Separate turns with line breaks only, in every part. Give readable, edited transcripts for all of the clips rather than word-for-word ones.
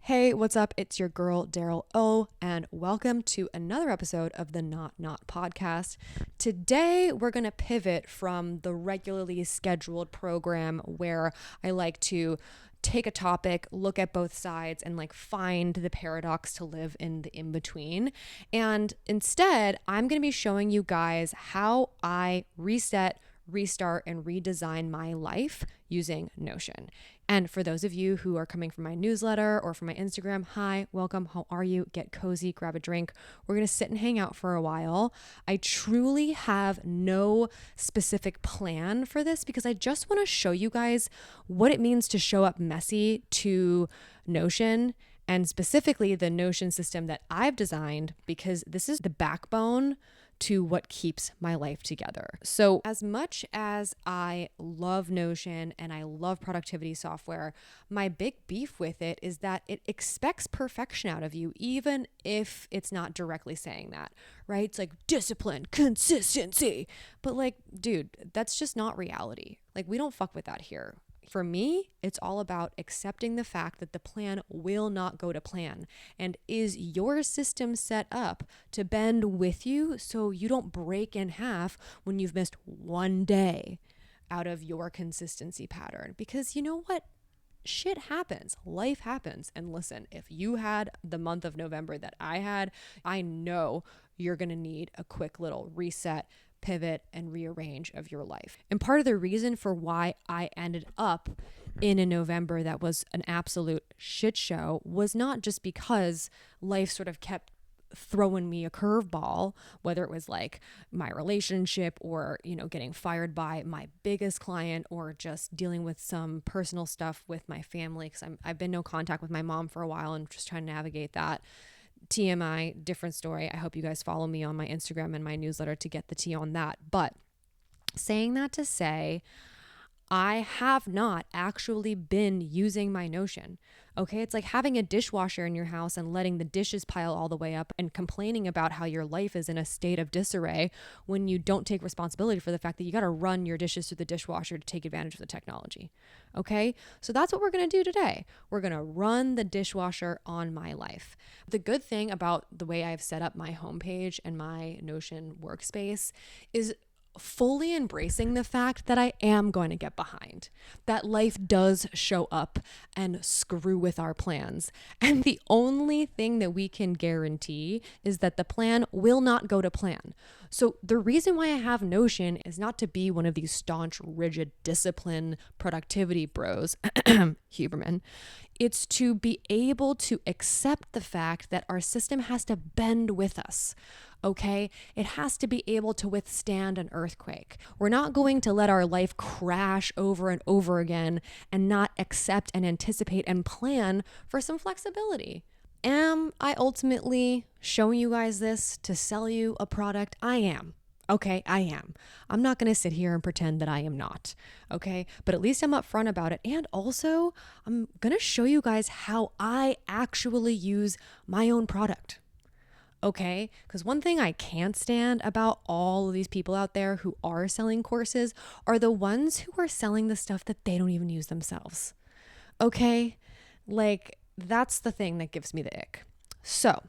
Hey, what's up? It's your girl, Daryl Oh, and welcome to another episode of the Not podcast. Today, we're going to pivot from the regularly scheduled program where I like to take a topic, look at both sides, and find the paradox to live in the in between. And instead, I'm going to be showing you guys how I reset, restart, and redesign my life using Notion. And for those of you who are coming from my newsletter or from my Instagram, hi, welcome, how are you? Get cozy, grab a drink. We're going to sit and hang out for a while. I truly have no specific plan for this because I just want to show you guys what it means to show up messy to Notion, and specifically the Notion system that I've designed, because this is the backbone to what keeps my life together. So as much as I love Notion and I love productivity software, my big beef with it is that it expects perfection out of you, even if it's not directly saying that, right? It's like discipline, consistency. But dude, that's just not reality. We don't fuck with that here. For me, it's all about accepting the fact that the plan will not go to plan. And is your system set up to bend with you so you don't break in half when you've missed one day out of your consistency pattern? Because you know what? Shit happens. Life happens. And listen, if you had the month of November that I had, I know you're going to need a quick little reset, pivot, and rearrange of your life. And part of the reason for why I ended up in a November that was an absolute shit show was not just because life sort of kept throwing me a curveball, whether it was my relationship or, getting fired by my biggest client or just dealing with some personal stuff with my family, because I've been no contact with my mom for a while and just trying to navigate that. TMI, different story. I hope you guys follow me on my Instagram and my newsletter to get the tea on that. But saying that to say, I have not actually been using my Notion. Okay, it's like having a dishwasher in your house and letting the dishes pile all the way up and complaining about how your life is in a state of disarray when you don't take responsibility for the fact that you got to run your dishes through the dishwasher to take advantage of the technology. Okay, so that's what we're going to do today. We're going to run the dishwasher on my life. The good thing about the way I've set up my homepage and my Notion workspace is fully embracing the fact that I am going to get behind, that life does show up and screw with our plans. And the only thing that we can guarantee is that the plan will not go to plan. So the reason why I have Notion is not to be one of these staunch, rigid, discipline, productivity bros, Huberman. It's to be able to accept the fact that our system has to bend with us. Okay, it has to be able to withstand an earthquake. We're not going to let our life crash over and over again and not accept and anticipate and plan for some flexibility. Am I ultimately showing you guys this to sell you a product? I am. Okay, I am. I'm not going to sit here and pretend that I am not. Okay, but at least I'm upfront about it. And also, I'm going to show you guys how I actually use my own product. Okay, because one thing I can't stand about all of these people out there who are selling courses are the ones who are selling the stuff that they don't even use themselves. Okay, that's the thing that gives me the ick. So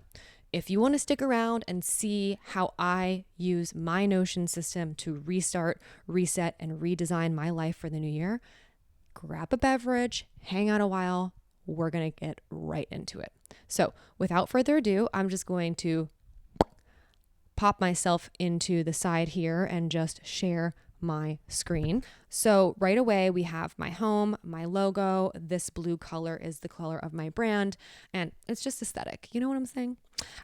if you want to stick around and see how I use my Notion system to restart, reset, and redesign my life for the new year, grab a beverage, hang out a while. We're going to get right into it. So without further ado, I'm just going to pop myself into the side here and just share my screen. So right away we have my home, my logo. This blue color is the color of my brand, and it's just aesthetic. You know what I'm saying?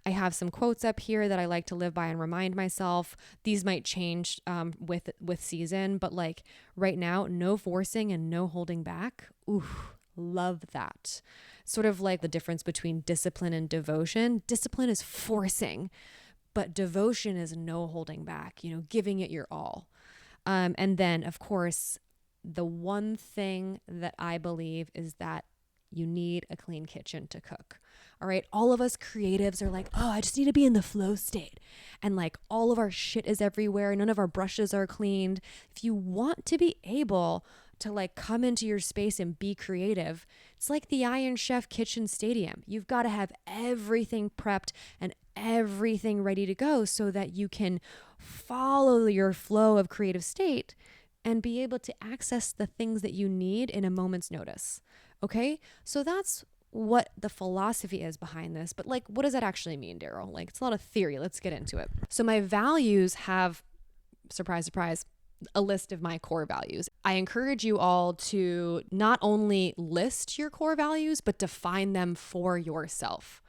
I have some quotes up here that I like to live by and remind myself. These might change with season, but right now, no forcing and no holding back. Ooh, love that. Sort of like the difference between discipline and devotion. Discipline is forcing, but devotion is no holding back, giving it your all. And then, of course, the one thing that I believe is that you need a clean kitchen to cook. All right. All of us creatives are like, oh, I just need to be in the flow state. And all of our shit is everywhere. None of our brushes are cleaned. If you want to be able to like come into your space and be creative, it's like the Iron Chef Kitchen Stadium. You've got to have everything prepped and everything ready to go so that you can follow your flow of creative state and be able to access the things that you need in a moment's notice. Okay? So that's what the philosophy is behind this. But like, what does that actually mean, Daryl? Like, it's a lot of theory. Let's get into it. So my values have, surprise, surprise, a list of my core values. I encourage you all to not only list your core values, but define them for yourself.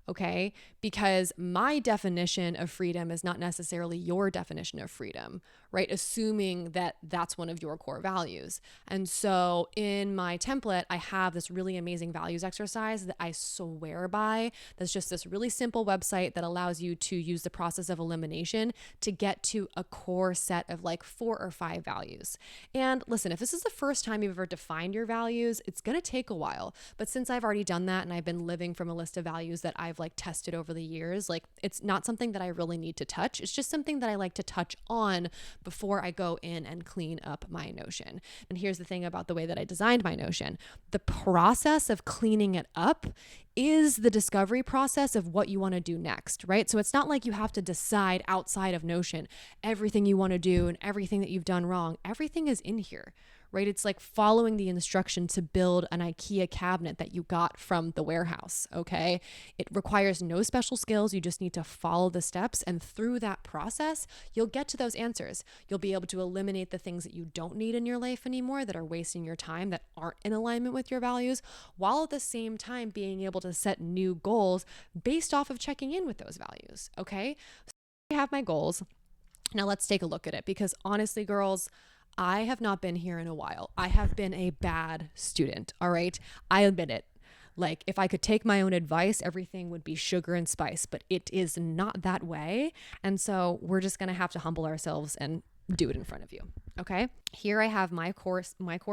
Okay? Because my definition of freedom is not necessarily your definition of freedom, right? Assuming that that's one of your core values. And so in my template, I have this really amazing values exercise that I swear by. That's just this really simple website that allows you to use the process of elimination to get to a core set of like 4 or 5 values. And listen, if this is the first time you've ever defined your values, it's going to take a while. But since I've already done that and I've been living from a list of values that I've like tested over the years, like it's not something that I really need to touch. It's just something that I like to touch on before I go in and clean up my Notion. And here's the thing about the way that I designed my Notion. The process of cleaning it up is the discovery process of what you want to do next, right? So it's not like you have to decide outside of Notion everything you want to do and everything that you've done wrong. Everything is in here, right? It's like following the instruction to build an IKEA cabinet that you got from the warehouse, okay? It requires no special skills. You just need to follow the steps. And through that process, you'll get to those answers. You'll be able to eliminate the things that you don't need in your life anymore that are wasting your time, that aren't in alignment with your values, while at the same time being able to set new goals based off of checking in with those values, okay? So I have my goals. Now let's take a look at it, because honestly, girls, I have not been here in a while. I have been a bad student, all right? I admit it. Like, if I could take my own advice, everything would be sugar and spice, but it is not that way. And so we're just going to have to humble ourselves and do it in front of you, okay? Here I have my core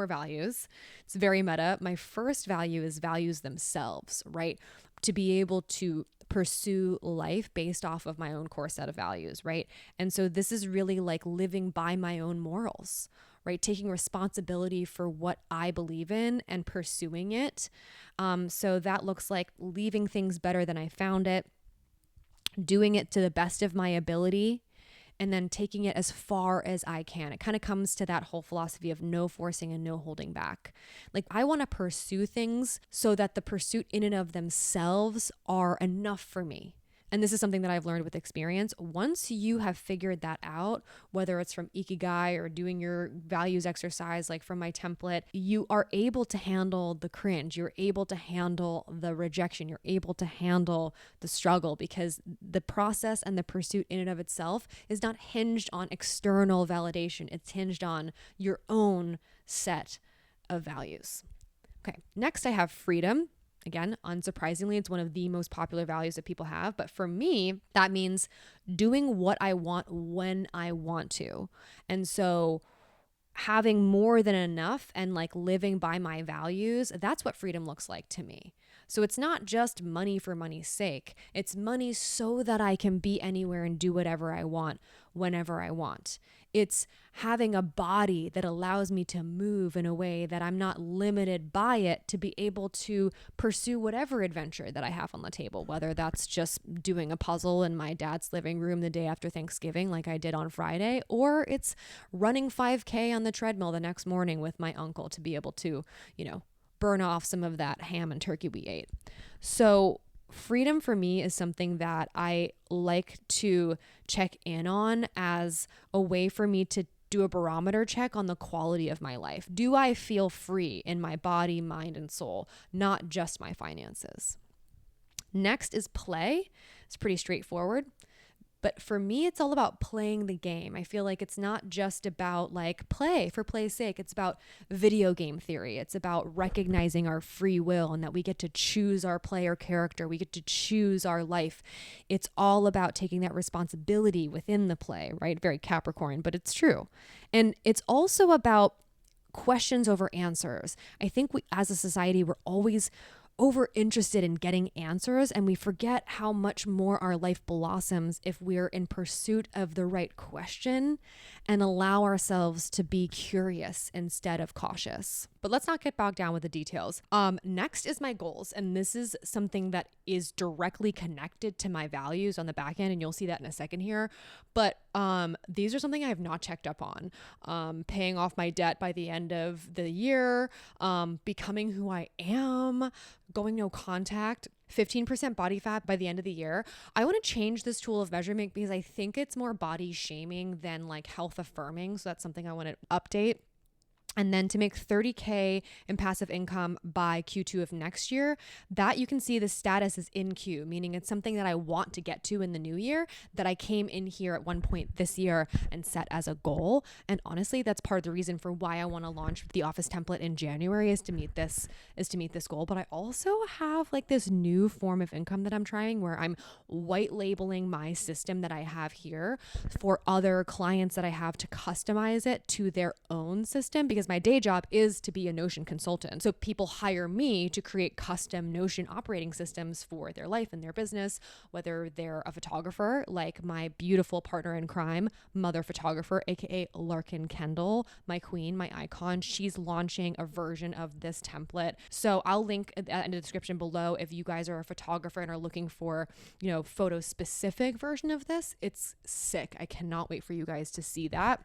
values. It's very meta. My first value is values themselves, right? To be able to pursue life based off of my own core set of values, right? And so this is really like living by my own morals, right? Taking responsibility for what I believe in and pursuing it. So that looks like leaving things better than I found it, doing it to the best of my ability, and then taking it as far as I can. It kind of comes to that whole philosophy of no forcing and no holding back. Like, I want to pursue things so that the pursuit in and of themselves are enough for me. And this is something that I've learned with experience. Once you have figured that out, whether it's from Ikigai or doing your values exercise, like from my template, you are able to handle the cringe. You're able to handle the rejection. You're able to handle the struggle, because the process and the pursuit in and of itself is not hinged on external validation. It's hinged on your own set of values. Okay, next I have freedom. Again, unsurprisingly, it's one of the most popular values that people have. But for me, that means doing what I want when I want to. And so having more than enough and like living by my values, that's what freedom looks like to me. So it's not just money for money's sake. It's money so that I can be anywhere and do whatever I want, whenever I want. It's having a body that allows me to move in a way that I'm not limited by it, to be able to pursue whatever adventure that I have on the table, whether that's just doing a puzzle in my dad's living room the day after Thanksgiving, like I did on Friday, or it's running 5K on the treadmill the next morning with my uncle to be able to, burn off some of that ham and turkey we ate. So freedom for me is something that I like to check in on as a way for me to do a barometer check on the quality of my life. Do I feel free in my body, mind, and soul, not just my finances? Next is play. It's pretty straightforward. But for me, it's all about playing the game. I feel like it's not just about like play for play's sake. It's about video game theory. It's about recognizing our free will and that we get to choose our player character. We get to choose our life. It's all about taking that responsibility within the play, right? Very Capricorn, but it's true. And it's also about questions over answers. I think we, as a society, we're always over interested in getting answers, and we forget how much more our life blossoms if we're in pursuit of the right question and allow ourselves to be curious instead of cautious. But let's not get bogged down with the details. Next is my goals, and this is something that is directly connected to my values on the back end, and you'll see that in a second here. But these are something I have not checked up on. Paying off my debt by the end of the year, becoming who I am, going no contact, 15% body fat by the end of the year. I want to change this tool of measurement because I think it's more body shaming than like health affirming. So that's something I want to update. And then to make 30K in passive income by Q2 of next year, that you can see the status is in queue, meaning it's something that I want to get to in the new year, that I came in here at one point this year and set as a goal. And honestly, that's part of the reason for why I want to launch the office template in January is to meet this goal. But I also have like this new form of income that I'm trying where I'm white labeling my system that I have here for other clients that I have to customize it to their own system, because my day job is to be a Notion consultant. So people hire me to create custom Notion operating systems for their life and their business, whether they're a photographer, like my beautiful partner in crime, mother photographer, aka Larkin Kendall, my queen, my icon. She's launching a version of this template. So I'll link in the description below if you guys are a photographer and are looking for, photo specific version of this. It's sick. I cannot wait for you guys to see that.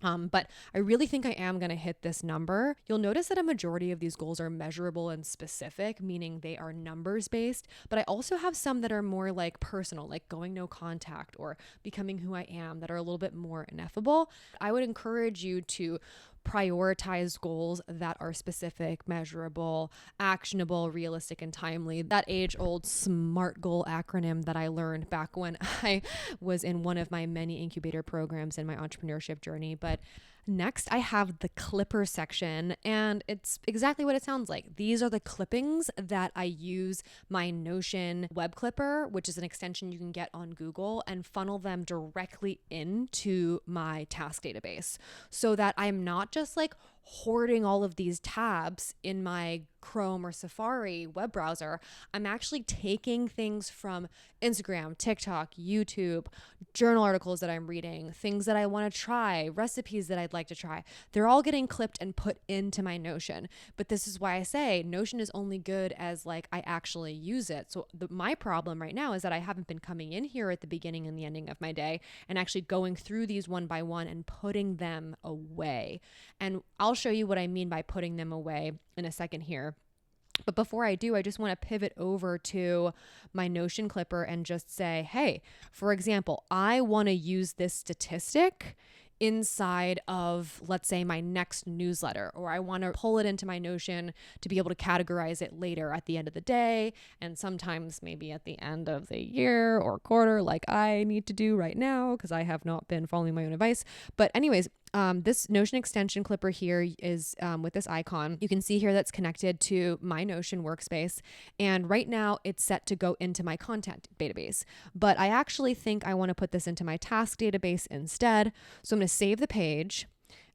But I really think I am going to hit this number. You'll notice that a majority of these goals are measurable and specific, meaning they are numbers based, but I also have some that are more like personal, like going no contact or becoming who I am, that are a little bit more ineffable. I would encourage you to prioritize goals that are specific, measurable, actionable, realistic, and timely. That age-old SMART goal acronym that I learned back when I was in one of my many incubator programs in my entrepreneurship journey. But next, I have the clipper section, and it's exactly what it sounds like. These are the clippings that I use my Notion web clipper, which is an extension you can get on Google, and funnel them directly into my task database so that I'm not just like hoarding all of these tabs in my Chrome or Safari web browser. I'm actually taking things from Instagram, TikTok, YouTube, journal articles that I'm reading, things that I want to try, recipes that I'd like to try. They're all getting clipped and put into my Notion. But this is why I say Notion is only good as like I actually use it. So my problem right now is that I haven't been coming in here at the beginning and the ending of my day and actually going through these one by one and putting them away. And I'll show you what I mean by putting them away in a second here. But before I do, I just want to pivot over to my Notion clipper and just say, hey, for example, I want to use this statistic inside of, let's say, my next newsletter, or I want to pull it into my Notion to be able to categorize it later at the end of the day, and sometimes maybe at the end of the year or quarter, like I need to do right now because I have not been following my own advice. But anyways, this Notion extension clipper here is with this icon. You can see here that's connected to my Notion workspace. And right now it's set to go into my content database. But I actually think I want to put this into my task database instead. So I'm going to save the page.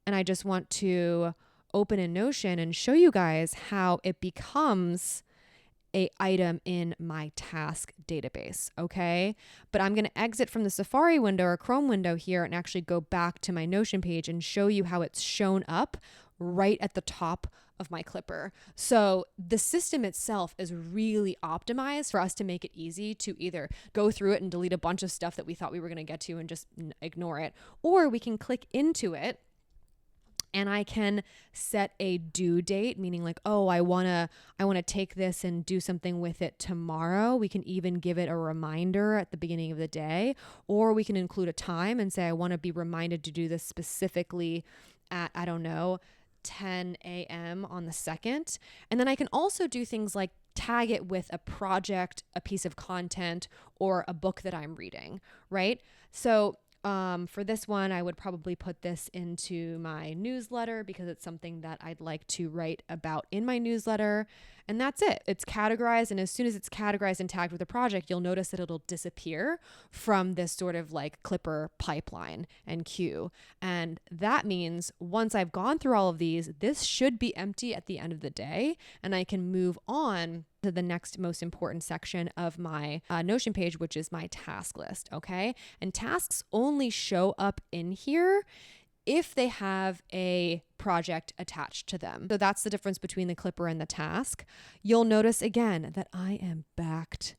And I just want to open in Notion and show you guys how it becomes a item in my task database, okay? But I'm going to exit from the Safari window or Chrome window here and actually go back to my Notion page and show you how it's shown up right at the top of my clipper. So the system itself is really optimized for us to make it easy to either go through it and delete a bunch of stuff that we thought we were going to get to and just ignore it, or we can click into it and I can set a due date, meaning like, oh, I want to take this and do something with it tomorrow. We can even give it a reminder at the beginning of the day, or we can include a time and say, I want to be reminded to do this specifically at, 10 a.m. on the 2nd. And then I can also do things like tag it with a project, a piece of content, or a book that I'm reading, right? So for this one, I would probably put this into my newsletter because it's something that I'd like to write about in my newsletter. And that's it. It's categorized. And as soon as it's categorized and tagged with a project, you'll notice that it'll disappear from this sort of like Clipper pipeline and queue. And that means once I've gone through all of these, this should be empty at the end of the day, and I can move on to the next most important section of my Notion page, which is my task list. Okay. And tasks only show up in here if they have a project attached to them. So that's the difference between the Clipper and the task. You'll notice again that I am backed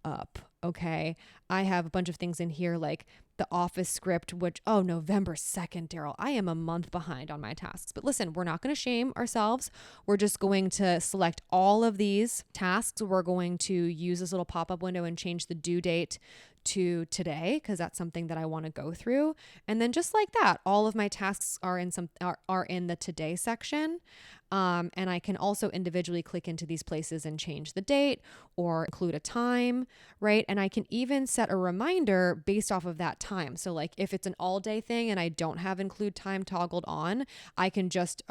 up. Okay. I have a bunch of things in here like the office script, which, November 2nd, Daryl, I am a month behind on my tasks. But listen, we're not going to shame ourselves. We're just going to select all of these tasks. We're going to use this little pop-up window and change the due date to today, because that's something that I want to go through. And then just like that, all of my tasks are in the today section. And I can also individually click into these places and change the date or include a time, right? And I can even set a reminder based off of that time. So like if it's an all day thing and I don't have include time toggled on, I can just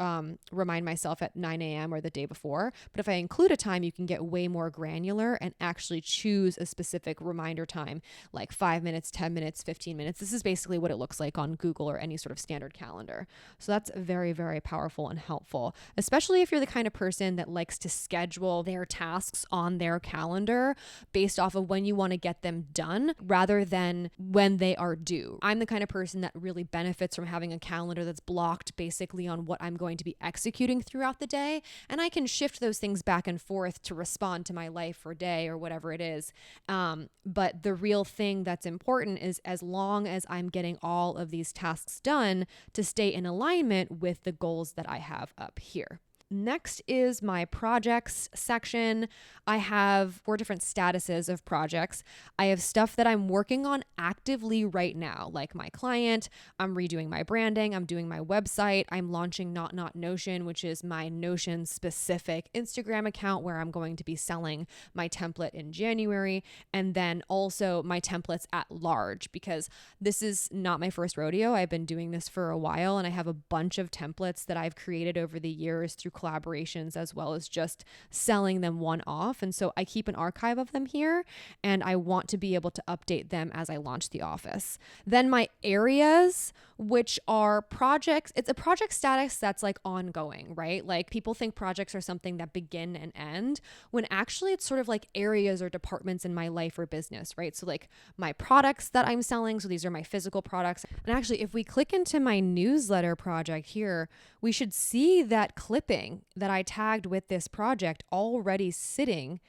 remind myself at 9 a.m. or the day before. But if I include a time, you can get way more granular and actually choose a specific reminder time, like 5 minutes, 10 minutes, 15 minutes. This is basically what it looks like on Google or any sort of standard calendar. So that's very, very powerful and helpful, especially if you're the kind of person that likes to schedule their tasks on their calendar based off of when you want to get them done rather than when they are due. I'm the kind of person that really benefits from having a calendar that's blocked basically on what I'm going to be executing throughout the day. And I can shift those things back and forth to respond to my life or day or whatever it is. But the real thing that's important is as long as I'm getting all of these tasks done to stay in alignment with the goals that I have up here. Next is my projects section. I have 4 different statuses of projects. I have stuff that I'm working on actively right now, like my client. I'm redoing my branding. I'm doing my website. I'm launching Not Notion, which is my Notion specific Instagram account where I'm going to be selling my template in January. And then also my templates at large, because this is not my first rodeo. I've been doing this for a while and I have a bunch of templates that I've created over the years through collaborations as well as just selling them one off. And so I keep an archive of them here and I want to be able to update them as I launch the office. Then my areas, which are projects, it's a project status that's like ongoing, right? Like people think projects are something that begin and end when actually it's sort of like areas or departments in my life or business, right? So like my products that I'm selling, so these are my physical products. And actually, if we click into my newsletter project here, we should see that clipping that I tagged with this project already sitting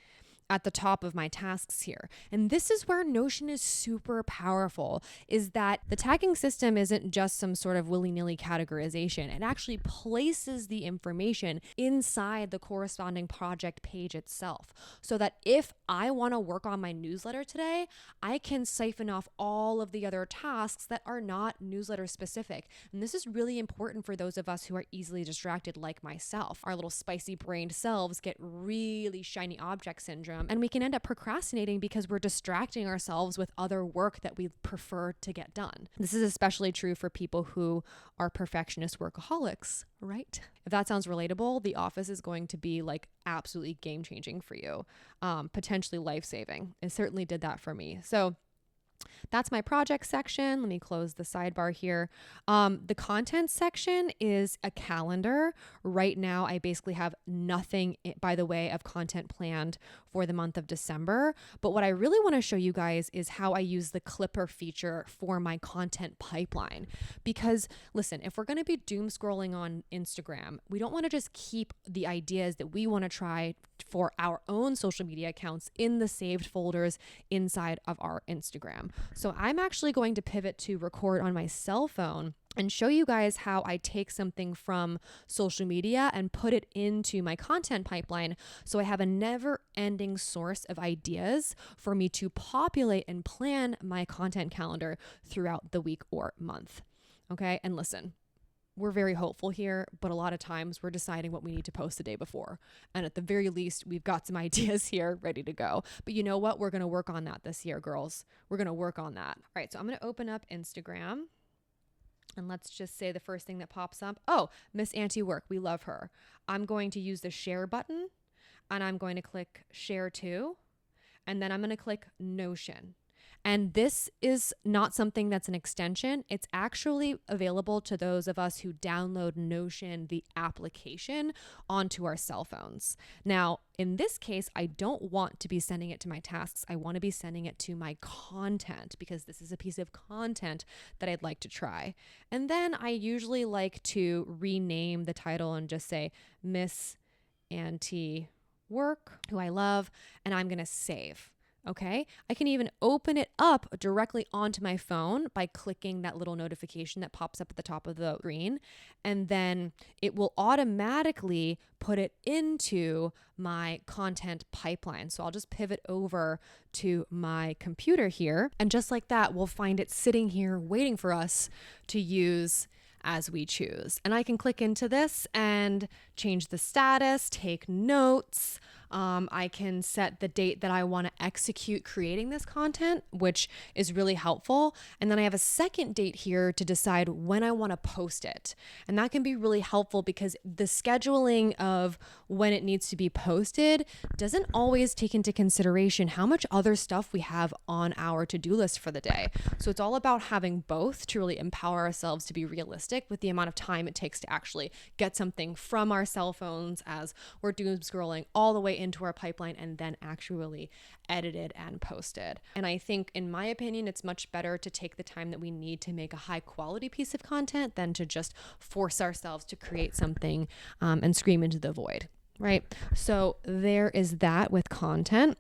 at the top of my tasks here. And this is where Notion is super powerful, is that the tagging system isn't just some sort of willy-nilly categorization. It actually places the information inside the corresponding project page itself, so that if I want to work on my newsletter today, I can siphon off all of the other tasks that are not newsletter specific. And this is really important for those of us who are easily distracted like myself. Our little spicy brained selves get really shiny object syndrome, and we can end up procrastinating because we're distracting ourselves with other work that we prefer to get done. This is especially true for people who are perfectionist workaholics, right? If that sounds relatable, the office is going to be like absolutely game changing for you, potentially life-saving. It certainly did that for me. So that's my project section. Let me close the sidebar here. The content section is a calendar. Right now, I basically have nothing by the way of content planned for the month of December. But what I really want to show you guys is how I use the Clipper feature for my content pipeline. Because listen, if we're going to be doom scrolling on Instagram, we don't want to just keep the ideas that we want to try for our own social media accounts in the saved folders inside of our Instagram. So I'm actually going to pivot to record on my cell phone and show you guys how I take something from social media and put it into my content pipeline, so I have a never-ending source of ideas for me to populate and plan my content calendar throughout the week or month. Okay, and listen, we're very hopeful here, but a lot of times we're deciding what we need to post the day before. And at the very least, we've got some ideas here ready to go. But you know what? We're going to work on that this year, girls. We're going to work on that. All right, so I'm going to open up Instagram. And let's just say the first thing that pops up. Oh, Miss Auntie Work. We love her. I'm going to use the share button. and I'm going to click share to, and then I'm going to click Notion. And this is not something that's an extension. It's actually available to those of us who download Notion, the application, onto our cell phones. Now, in this case, I don't want to be sending it to my tasks. I want to be sending it to my content because this is a piece of content that I'd like to try. And then I usually like to rename the title and just say Miss Auntie Work, who I love, and I'm going to save. Okay, I can even open it up directly onto my phone by clicking that little notification that pops up at the top of the screen, and then it will automatically put it into my content pipeline. So I'll just pivot over to my computer here, and just like that, we'll find it sitting here waiting for us to use as we choose. And I can click into this and change the status, take notes. I can set the date that I want to execute creating this content, which is really helpful. And then I have a second date here to decide when I want to post it. And that can be really helpful because the scheduling of when it needs to be posted doesn't always take into consideration how much other stuff we have on our to-do list for the day. So it's all about having both to really empower ourselves to be realistic with the amount of time it takes to actually get something from our cell phones as we're doom scrolling all the way into our pipeline and then actually edited and posted. And I think, in my opinion, it's much better to take the time that we need to make a high quality piece of content than to just force ourselves to create something and scream into the void, right? So there is that with content.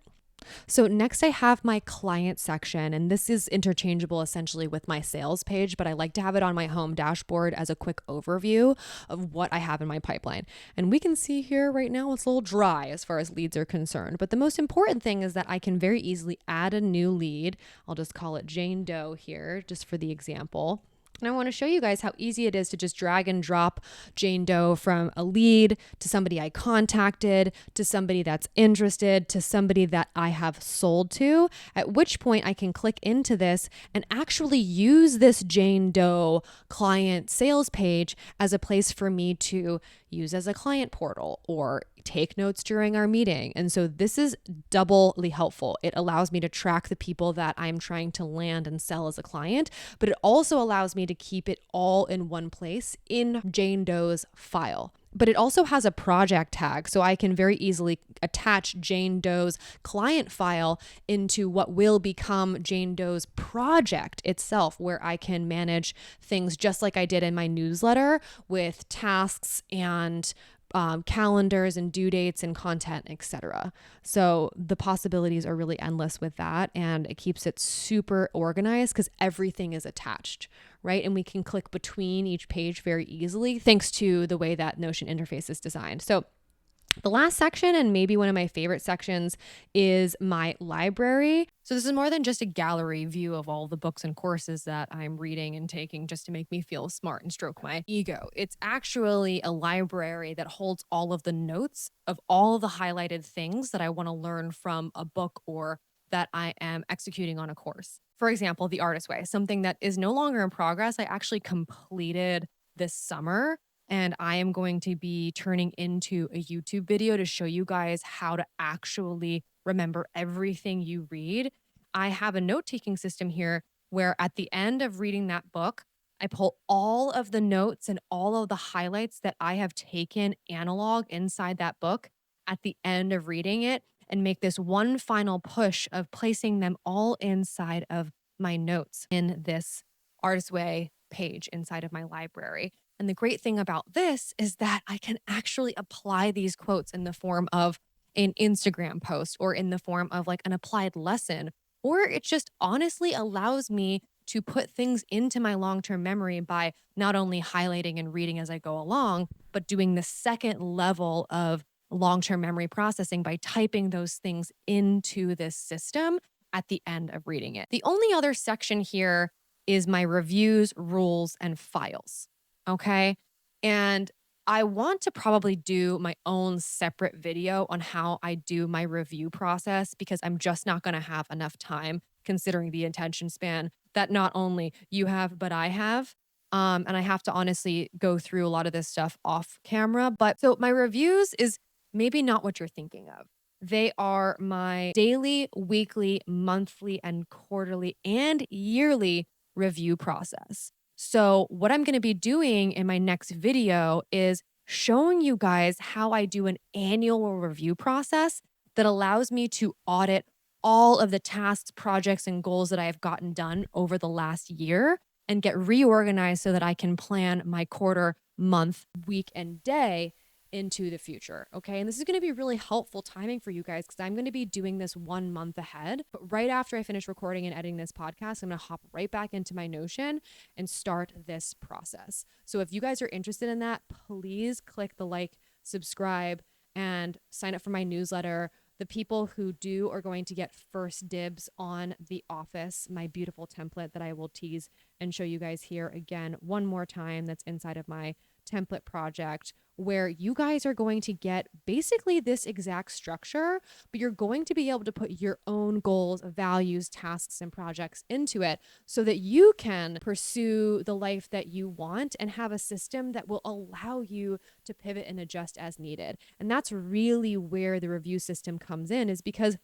So next I have my client section, and this is interchangeable essentially with my sales page, but I like to have it on my home dashboard as a quick overview of what I have in my pipeline. And we can see here right now it's a little dry as far as leads are concerned, but the most important thing is that I can very easily add a new lead. I'll just call it Jane Doe here just for the example. And I want to show you guys how easy it is to just drag and drop Jane Doe from a lead to somebody I contacted, to somebody that's interested, to somebody that I have sold to, at which point I can click into this and actually use this Jane Doe client sales page as a place for me to use as a client portal or take notes during our meeting. And so this is doubly helpful. It allows me to track the people that I'm trying to land and sell as a client, but it also allows me to keep it all in one place in Jane Doe's file. But it also has a project tag, so I can very easily attach Jane Doe's client file into what will become Jane Doe's project itself, where I can manage things just like I did in my newsletter with tasks and calendars and due dates and content, etc. So the possibilities are really endless with that, and it keeps it super organized because everything is attached, right? And we can click between each page very easily thanks to the way that Notion interface is designed. So the last section, and maybe one of my favorite sections, is my library. So this is more than just a gallery view of all the books and courses that I'm reading and taking just to make me feel smart and stroke my ego. It's actually a library that holds all of the notes of all the highlighted things that I want to learn from a book or that I am executing on a course. For example, The Artist Way, something that is no longer in progress. I actually completed this summer. And I am going to be turning into a YouTube video to show you guys how to actually remember everything you read. I have a note-taking system here where at the end of reading that book, I pull all of the notes and all of the highlights that I have taken analog inside that book at the end of reading it and make this one final push of placing them all inside of my notes in this Artist Way page inside of my library. And the great thing about this is that I can actually apply these quotes in the form of an Instagram post or in the form of like an applied lesson, or it just honestly allows me to put things into my long-term memory by not only highlighting and reading as I go along, but doing the second level of long-term memory processing by typing those things into this system at the end of reading it. The only other section here is my reviews, rules, and files. Okay. And I want to probably do my own separate video on how I do my review process because I'm just not going to have enough time considering the attention span that not only you have, but I have. And I have to honestly go through a lot of this stuff off camera. But so my reviews is maybe not what you're thinking of. They are my daily, weekly, monthly, and quarterly and yearly review process. So, what I'm going to be doing in my next video is showing you guys how I do an annual review process that allows me to audit all of the tasks, projects, and goals that I have gotten done over the last year and get reorganized so that I can plan my quarter, month, week, and day into the future. Okay. And this is going to be really helpful timing for you guys because I'm going to be doing this 1 month ahead. But right after I finish recording and editing this podcast, I'm going to hop right back into my Notion and start this process. So if you guys are interested in that, please click the like, subscribe, and sign up for my newsletter. The people who do are going to get first dibs on the office, my beautiful template that I will tease and show you guys here again one more time. That's inside of my template project, where you guys are going to get basically this exact structure, but you're going to be able to put your own goals, values, tasks, and projects into it so that you can pursue the life that you want and have a system that will allow you to pivot and adjust as needed. And that's really where the review system comes in, is because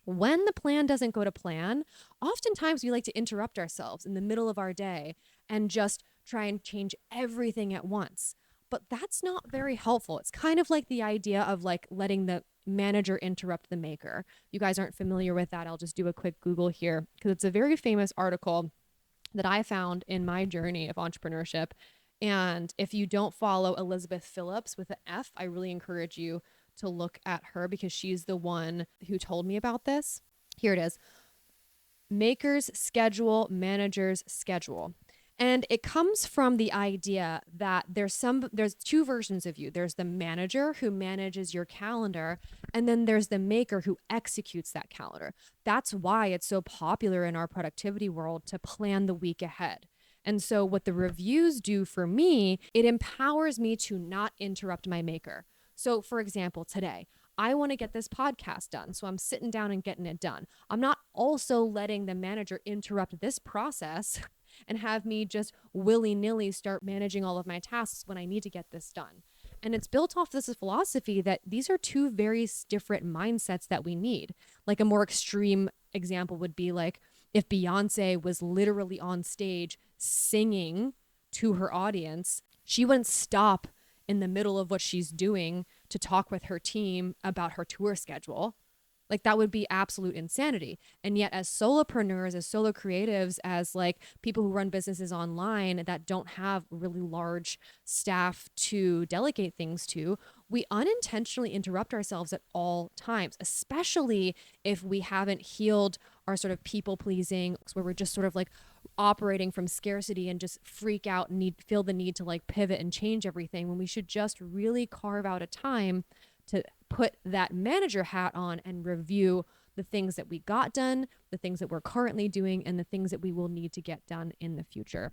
when the plan doesn't go to plan, oftentimes we like to interrupt ourselves in the middle of our day and just try and change everything at once. But that's not very helpful. It's kind of like the idea of like letting the manager interrupt the maker. You guys aren't familiar with that. I'll just do a quick Google here because it's a very famous article that I found in my journey of entrepreneurship. And if you don't follow Elizabeth Phillips with an F, I really encourage you to look at her because she's the one who told me about this. Here it is. Maker's schedule, manager's schedule. And it comes from the idea that there's two versions of you. There's the manager who manages your calendar, and then there's the maker who executes that calendar. That's why it's so popular in our productivity world to plan the week ahead. And so what the reviews do for me, it empowers me to not interrupt my maker. So for example, today, I want to get this podcast done. So I'm sitting down and getting it done. I'm not also letting the manager interrupt this process and have me just willy-nilly start managing all of my tasks when I need to get this done. And it's built off this philosophy that these are two very different mindsets that we need. Like a more extreme example would be like if Beyonce was literally on stage singing to her audience, she wouldn't stop in the middle of what she's doing to talk with her team about her tour schedule. Like that would be absolute insanity. And yet as solopreneurs, as solo creatives, as like people who run businesses online that don't have really large staff to delegate things to, we unintentionally interrupt ourselves at all times, especially if we haven't healed our sort of people pleasing, where we're just sort of like operating from scarcity and just freak out and feel the need to like pivot and change everything, when we should just really carve out a time to put that manager hat on and review the things that we got done, the things that we're currently doing, and the things that we will need to get done in the future.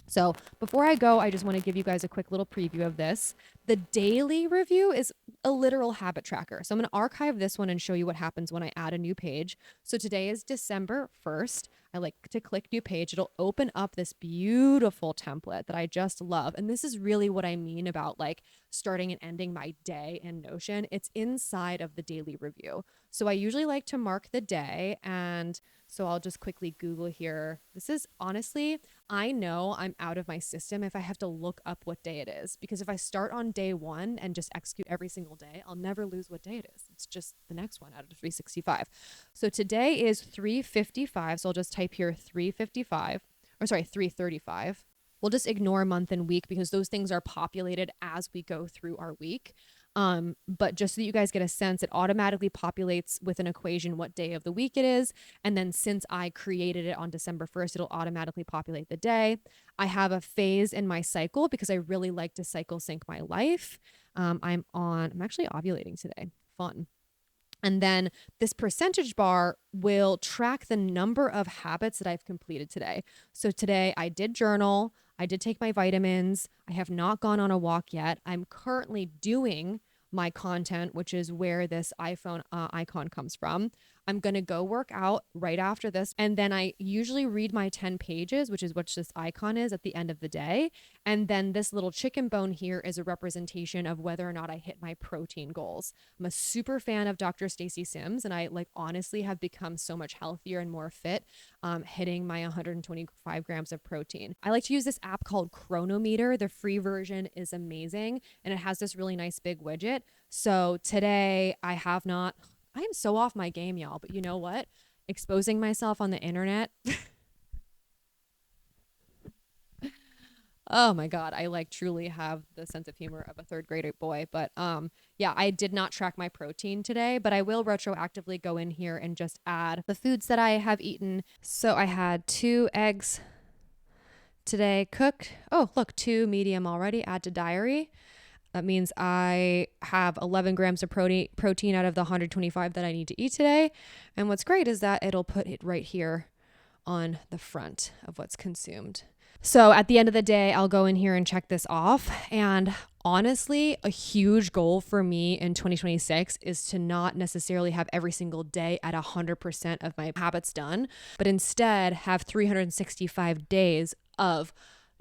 So before I go, I just want to give you guys a quick little preview of this. The daily review is a literal habit tracker. So I'm going to archive this one and show you what happens when I add a new page. So today is December 1st. I like to click new page. It'll open up this beautiful template that I just love. And this is really what I mean about like starting and ending my day in Notion. It's inside of the daily review. So I usually like to mark the day, and so I'll just quickly Google here. This is honestly, I know I'm out of my system if I have to look up what day it is, because if I start on day one and just execute every single day, I'll never lose what day it is. It's just the next one out of 365. So today is 355. So I'll just type here 335. We'll just ignore month and week because those things are populated as we go through our week. But just so that you guys get a sense, it automatically populates with an equation what day of the week it is. And then since I created it on December 1st, it'll automatically populate the day. I have a phase in my cycle because I really like to cycle sync my life. I'm actually ovulating today. Fun. And then this percentage bar will track the number of habits that I've completed today. So today I did journal. I did take my vitamins. I have not gone on a walk yet. I'm currently doing my content, which is where this iPhone icon comes from. I'm going to go work out right after this. And then I usually read my 10 pages, which is what this icon is at the end of the day. And then this little chicken bone here is a representation of whether or not I hit my protein goals. I'm a super fan of Dr. Stacy Sims, and I honestly have become so much healthier and more fit, hitting my 125 grams of protein. I like to use this app called Chronometer. The free version is amazing, and it has this really nice big widget. So today I am so off my game, y'all, but you know what? Exposing myself on the internet. Oh my God. I truly have the sense of humor of a third grader boy. But yeah, I did not track my protein today, but I will retroactively go in here and just add the foods that I have eaten. So I had 2 eggs today cooked. Oh, look, 2 medium already. Add to diary. That means I have 11 grams of protein out of the 125 that I need to eat today. And what's great is that it'll put it right here on the front of what's consumed. So at the end of the day, I'll go in here and check this off. And honestly, a huge goal for me in 2026 is to not necessarily have every single day at 100% of my habits done, but instead have 365 days of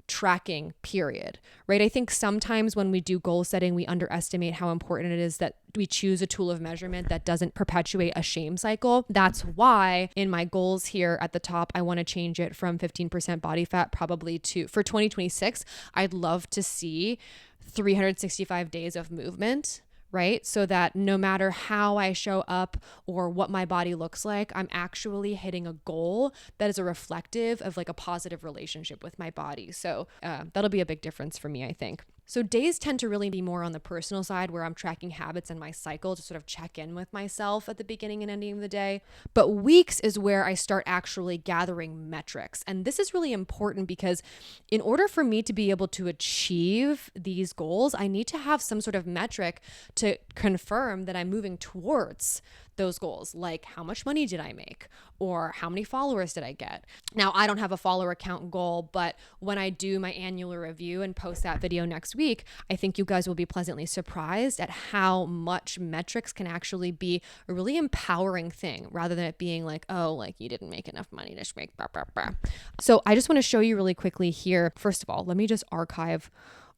tracking, period, right? I think sometimes when we do goal setting, we underestimate how important it is that we choose a tool of measurement that doesn't perpetuate a shame cycle. That's why in my goals here at the top, I want to change it from 15% body fat probably to, for 2026, I'd love to see 365 days of movement, right? So that no matter how I show up or what my body looks like, I'm actually hitting a goal that is a reflective of a positive relationship with my body. So that'll be a big difference for me, I think. So days tend to really be more on the personal side where I'm tracking habits and my cycle to sort of check in with myself at the beginning and ending of the day. But weeks is where I start actually gathering metrics. And this is really important because in order for me to be able to achieve these goals, I need to have some sort of metric to confirm that I'm moving towards those goals, like how much money did I make or how many followers did I get? Now, I don't have a follower count goal, but when I do my annual review and post that video next week, I think you guys will be pleasantly surprised at how much metrics can actually be a really empowering thing rather than it being you didn't make enough money to make blah, blah, blah. So I just want to show you really quickly here. First of all, let me just archive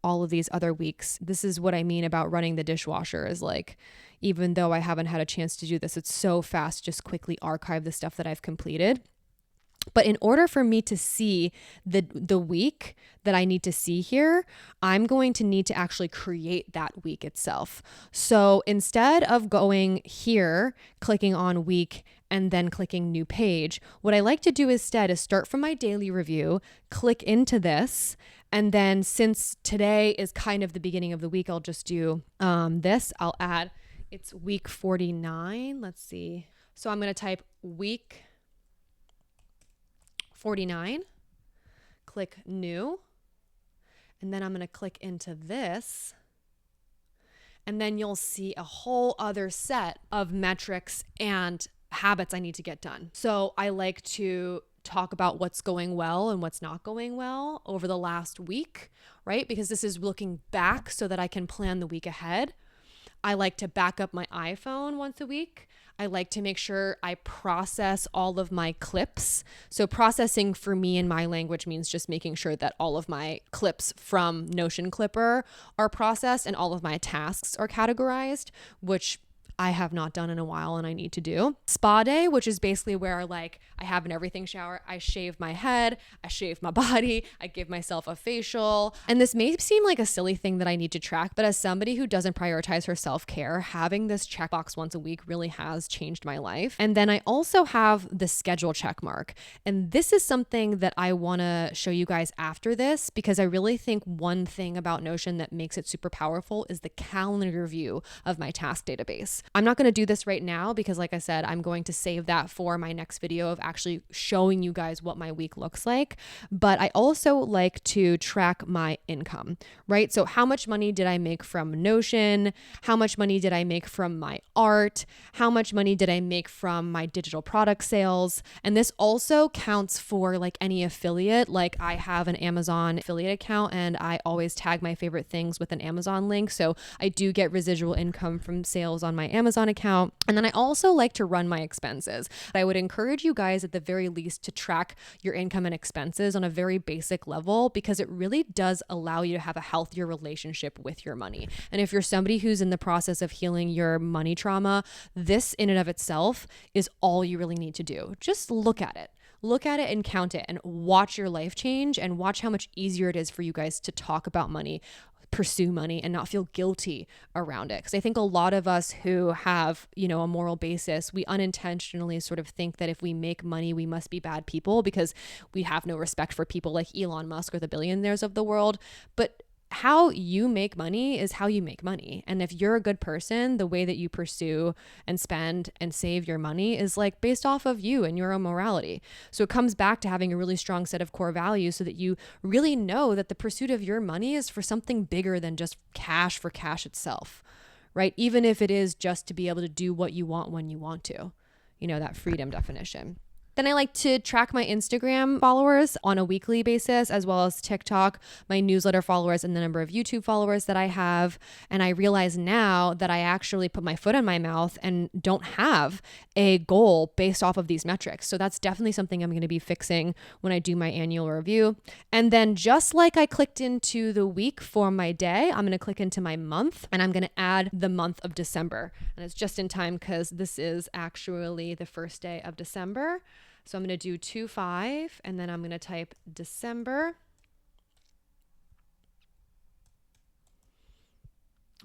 all of these other weeks. This is what I mean about running the dishwasher is even though I haven't had a chance to do this, it's so fast, just quickly archive the stuff that I've completed. But in order for me to see the week that I need to see here, I'm going to need to actually create that week itself. So instead of going here, clicking on week, and then clicking new page, what I like to do instead is start from my daily review, click into this, and then since today is kind of the beginning of the week, I'll just do this. I'll add, it's week 49. Let's see. So I'm going to type week 49, click new, and then I'm going to click into this. And then you'll see a whole other set of metrics and habits I need to get done. So I like to talk about what's going well and what's not going well over the last week, right? Because this is looking back so that I can plan the week ahead. I like to back up my iPhone once a week. I like to make sure I process all of my clips. So processing for me in my language means just making sure that all of my clips from Notion Clipper are processed and all of my tasks are categorized, which I have not done in a while and I need to do. Spa day, which is basically where I have an everything shower. I shave my head, I shave my body, I give myself a facial. And this may seem like a silly thing that I need to track, but as somebody who doesn't prioritize her self-care, having this checkbox once a week really has changed my life. And then I also have the schedule check mark. And this is something that I want to show you guys after this because I really think one thing about Notion that makes it super powerful is the calendar view of my task database. I'm not going to do this right now because like I said, I'm going to save that for my next video of actually showing you guys what my week looks like. But I also like to track my income, right? So how much money did I make from Notion? How much money did I make from my art? How much money did I make from my digital product sales? And this also counts for any affiliate. I have an Amazon affiliate account and I always tag my favorite things with an Amazon link. So I do get residual income from sales on my Amazon account. And then I also like to run my expenses. I would encourage you guys at the very least to track your income and expenses on a very basic level, because it really does allow you to have a healthier relationship with your money. And if you're somebody who's in the process of healing your money trauma, this in and of itself is all you really need to do. Just look at it. Look at it and count it and watch your life change, and watch how much easier it is for you guys to talk about money, pursue money, and not feel guilty around it. Because I think a lot of us who have, a moral basis, we unintentionally sort of think that if we make money, we must be bad people because we have no respect for people like Elon Musk or the billionaires of the world. But how you make money is how you make money. And if you're a good person, the way that you pursue and spend and save your money is like based off of you and your own morality. So it comes back to having a really strong set of core values so that you really know that the pursuit of your money is for something bigger than just cash for cash itself, right? Even if it is just to be able to do what you want when you want to, that freedom definition. Then I like to track my Instagram followers on a weekly basis, as well as TikTok, my newsletter followers, and the number of YouTube followers that I have. And I realize now that I actually put my foot in my mouth and don't have a goal based off of these metrics. So that's definitely something I'm going to be fixing when I do my annual review. And then just like I clicked into the week for my day, I'm going to click into my month, and I'm going to add the month of December. And it's just in time because this is actually the first day of December. So I'm going to do 2/5, and then I'm going to type December.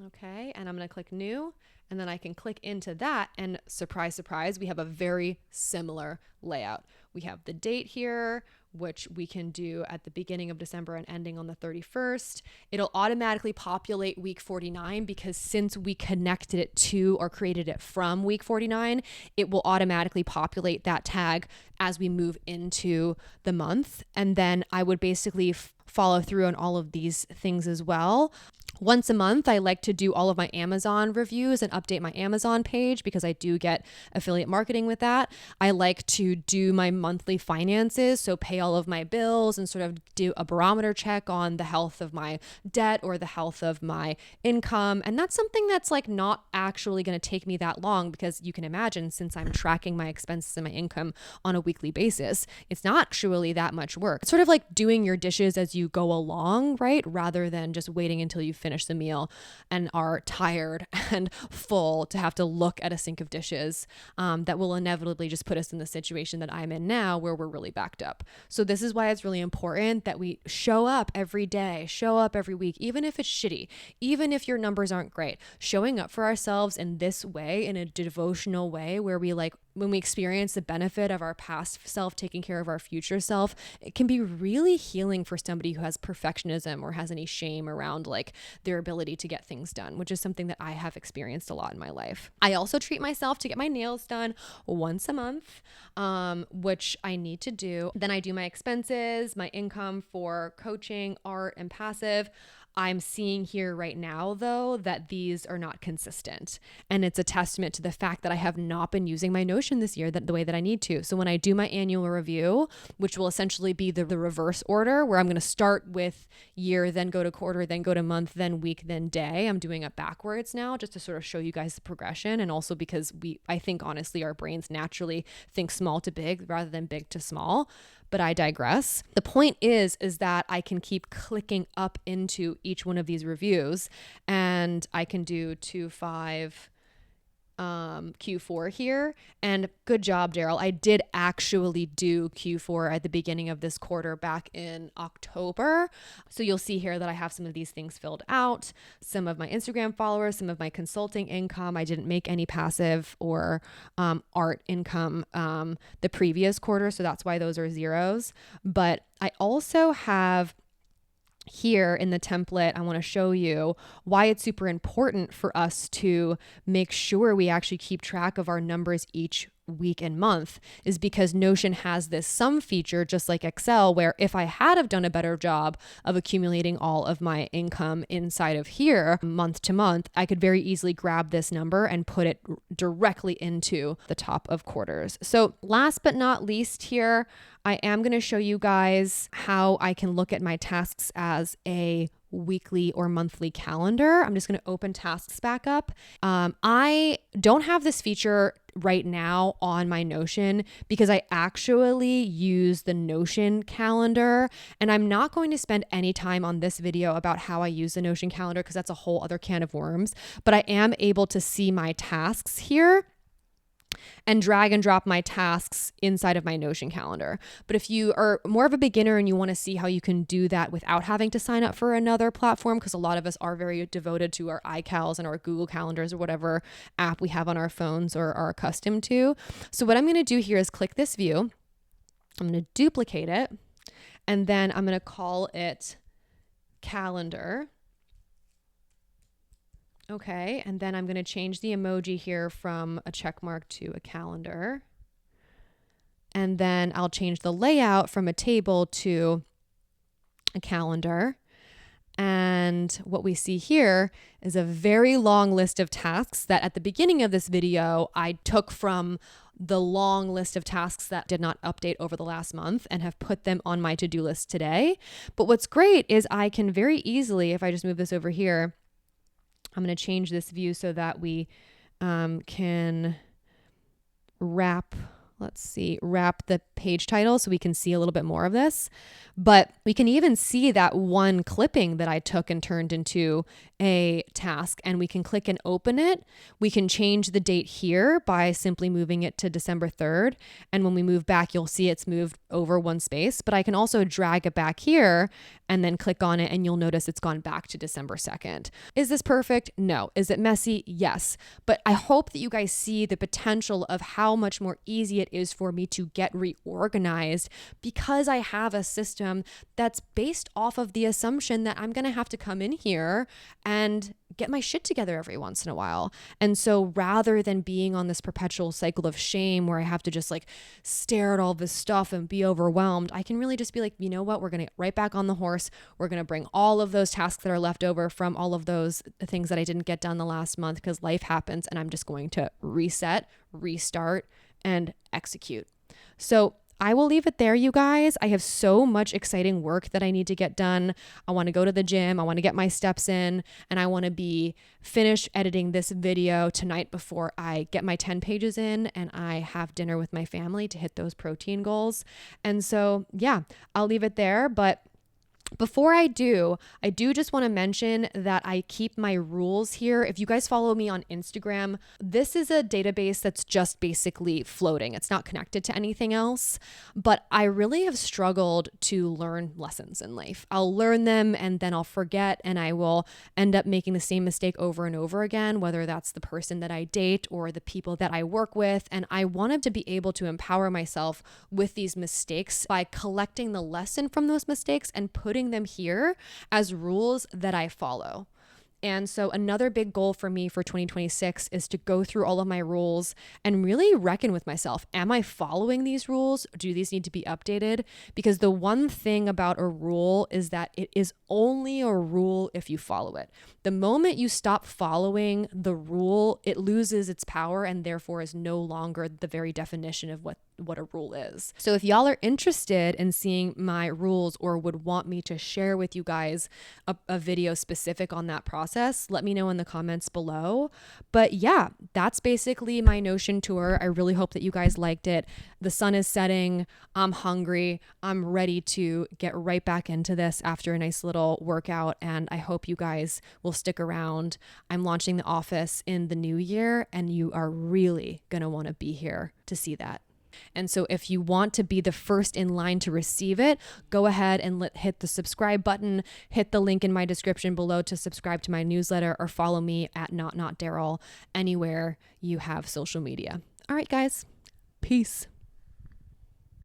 Okay, and I'm going to click new, and then I can click into that, and surprise, surprise, we have a very similar layout. We have the date here, which we can do at the beginning of December and ending on the 31st. It'll automatically populate week 49 because since we connected it to or created it from week 49, it will automatically populate that tag as we move into the month. And then I would basically follow through on all of these things as well. Once a month, I like to do all of my Amazon reviews and update my Amazon page because I do get affiliate marketing with that. I like to do my monthly finances, so pay all of my bills and sort of do a barometer check on the health of my debt or the health of my income. And that's something that's like not actually going to take me that long because you can imagine, since I'm tracking my expenses and my income on a weekly basis, it's not actually that much work. It's sort of like doing your dishes as you go along, right? Rather than just waiting until you finish the meal and are tired and full to have to look at a sink of dishes that will inevitably just put us in the situation that I'm in now where we're really backed up. So this is why it's really important that we show up every day, show up every week, even if it's shitty, even if your numbers aren't great, showing up for ourselves in this way, in a devotional way where we when we experience the benefit of our past self taking care of our future self, it can be really healing for somebody who has perfectionism or has any shame around their ability to get things done, which is something that I have experienced a lot in my life. I also treat myself to get my nails done once a month, which I need to do. Then I do my expenses, my income for coaching, art, and passive. I'm seeing here right now, though, that these are not consistent. And it's a testament to the fact that I have not been using my Notion this year the way that I need to. So when I do my annual review, which will essentially be the reverse order, where I'm going to start with year, then go to quarter, then go to month, then week, then day. I'm doing it backwards now just to sort of show you guys the progression. And also because I think honestly, our brains naturally think small to big rather than big to small. But I digress. The point is that I can keep clicking up into each one of these reviews, and I can do 2/5 Q4 here. And good job, Daryl. I did actually do Q4 at the beginning of this quarter back in October. So you'll see here that I have some of these things filled out, some of my Instagram followers, some of my consulting income. I didn't make any passive or art income the previous quarter. So that's why those are zeros. But I also have here in the template, I want to show you why it's super important for us to make sure we actually keep track of our numbers each week and month, is because Notion has this sum feature, just like Excel, where if I had have done a better job of accumulating all of my income inside of here month to month, I could very easily grab this number and put it directly into the top of quarters. So last but not least here, I am going to show you guys how I can look at my tasks as a weekly or monthly calendar. I'm just going to open tasks back up. I don't have this feature right now on my Notion because I actually use the Notion calendar, and I'm not going to spend any time on this video about how I use the Notion calendar because that's a whole other can of worms, but I am able to see my tasks here and drag and drop my tasks inside of my Notion calendar. But if you are more of a beginner and you want to see how you can do that without having to sign up for another platform, because a lot of us are very devoted to our iCals and our Google Calendars or whatever app we have on our phones or are accustomed to. So what I'm going to do here is click this view. I'm going to duplicate it, and then I'm going to call it calendar. Okay, and then I'm going to change the emoji here from a check mark to a calendar. And then I'll change the layout from a table to a calendar. And what we see here is a very long list of tasks that at the beginning of this video, I took from the long list of tasks that did not update over the last month and have put them on my to-do list today. But what's great is I can very easily, if I just move this over here, I'm going to change this view so that we can wrap the page title so we can see a little bit more of this. But we can even see that one clipping that I took and turned into a task, and we can click and open it. We can change the date here by simply moving it to December 3rd. And when we move back, you'll see it's moved over one space, but I can also drag it back here and then click on it, and you'll notice it's gone back to December 2nd. Is this perfect? No. Is it messy? Yes. But I hope that you guys see the potential of how much more easy it is for me to get reorganized because I have a system that's based off of the assumption that I'm going to have to come in here and get my shit together every once in a while. And so rather than being on this perpetual cycle of shame where I have to just like stare at all this stuff and be overwhelmed, I can really just be like, you know what? We're going to get right back on the horse. We're going to bring all of those tasks that are left over from all of those things that I didn't get done the last month because life happens, and I'm just going to reset, restart, and execute. So I will leave it there, you guys. I have so much exciting work that I need to get done. I want to go to the gym. I want to get my steps in, and I want to be finished editing this video tonight before I get my 10 pages in and I have dinner with my family to hit those protein goals. And so, yeah, I'll leave it there. But before I do just want to mention that I keep my rules here. If you guys follow me on Instagram, this is a database that's just basically floating. It's not connected to anything else, but I really have struggled to learn lessons in life. I'll learn them and then I'll forget, and I will end up making the same mistake over and over again, whether that's the person that I date or the people that I work with. And I wanted to be able to empower myself with these mistakes by collecting the lesson from those mistakes and putting them here as rules that I follow. And so another big goal for me for 2026 is to go through all of my rules and really reckon with myself. Am I following these rules? Do these need to be updated? Because the one thing about a rule is that it is only a rule if you follow it. The moment you stop following the rule, it loses its power and therefore is no longer the very definition of what a rule is. So if y'all are interested in seeing my rules or would want me to share with you guys a video specific on that process, let me know in the comments below. But yeah, that's basically my Notion tour. I really hope that you guys liked it. The sun is setting. I'm hungry. I'm ready to get right back into this after a nice little workout. And I hope you guys will stick around. I'm launching The Office in the new year, and you are really going to want to be here to see that. And so if you want to be the first in line to receive it, go ahead and hit the subscribe button, hit the link in my description below to subscribe to my newsletter, or follow me at Daryl anywhere you have social media. All right, guys. Peace.